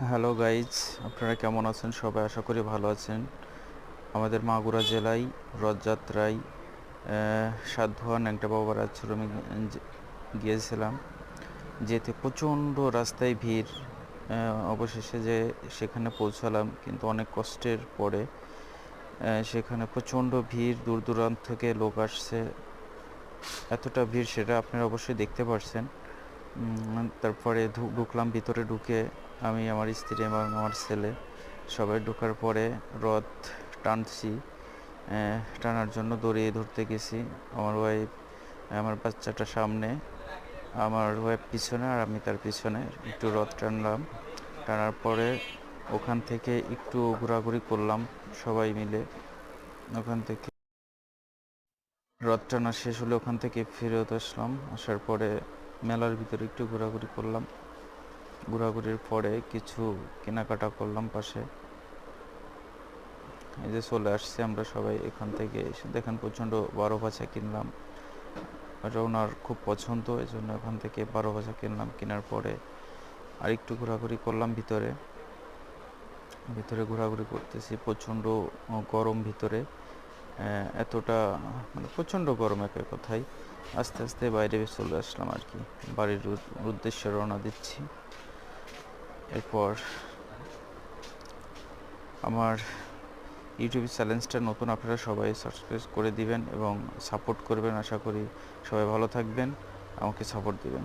Hello guys, আপনারা কেমন আছেন? সবাই আশা করি ভালো আছেন। আমাদের মাগুরা জেলায় রথযাত্রায় সাধুয়া ন্যাংটা বাবার আশ্রমে গিয়েছিলাম। যেতে প্রচণ্ড রাস্তায় ভিড়। অবশেষে যে সেখানে পৌঁছালাম, কিন্তু অনেক কষ্টের পরে। সেখানে প্রচণ্ড ভিড়, দূর দূরান্ত থেকে লোক আসছে। এতটা ভিড় সেটা আপনারা অবশ্যই দেখতে পারছেন। তারপরে ঢুকলাম। ভিতরে ঢুকে আমি, আমার স্ত্রী এবং আমার ছেলে সবাই ঢোকার পরে রথ টানছি। টানার জন্য দড়ি ধরতে গেছি। আমার ওয়াইফ, আমার বাচ্চাটা সামনে, আমার ওয়াইফ পিছনে আর আমি তার পিছনে একটু রথ টানলাম। টানার পরে ওখান থেকে একটু ঘোরাঘুরি করলাম সবাই মিলে। ওখান থেকে রথ টানা শেষ হলে ওখান থেকে ফেরত আসলাম। আসার পরে মেলার ভিতরে একটু ঘোরাঘুরি করলাম। ঘোরাঘুরির পরে কিছু কেনাকাটা করলাম পাশে। এই যে চলে আসছি আমরা সবাই। এখান থেকে এসে দেখেন প্রচণ্ড 12 ভাজা কিনলাম। এটা ওনার খুব পছন্দ, এই জন্য ওখান থেকে 12 ভাজা কিনলাম। কেনার পরে আর একটু ঘোরাঘুরি করলাম ভিতরে। ভিতরে ঘোরাঘুরি করতেছি, প্রচণ্ড গরম ভিতরে। এতটা মানে প্রচণ্ড গরম এক কথায়। আস্তে আস্তে বাইরে চলে আসলাম আর কি। বাড়ির উদ্দেশ্যে রওনা দিচ্ছি। এরপর আমার ইউটিউব চ্যানেলটা নতুন, আপনারা সবাই সাবস্ক্রাইব করে দিবেন এবং সাপোর্ট করবেন। আশা করি সবাই ভালো থাকবেন, আমাকে সাপোর্ট দিবেন।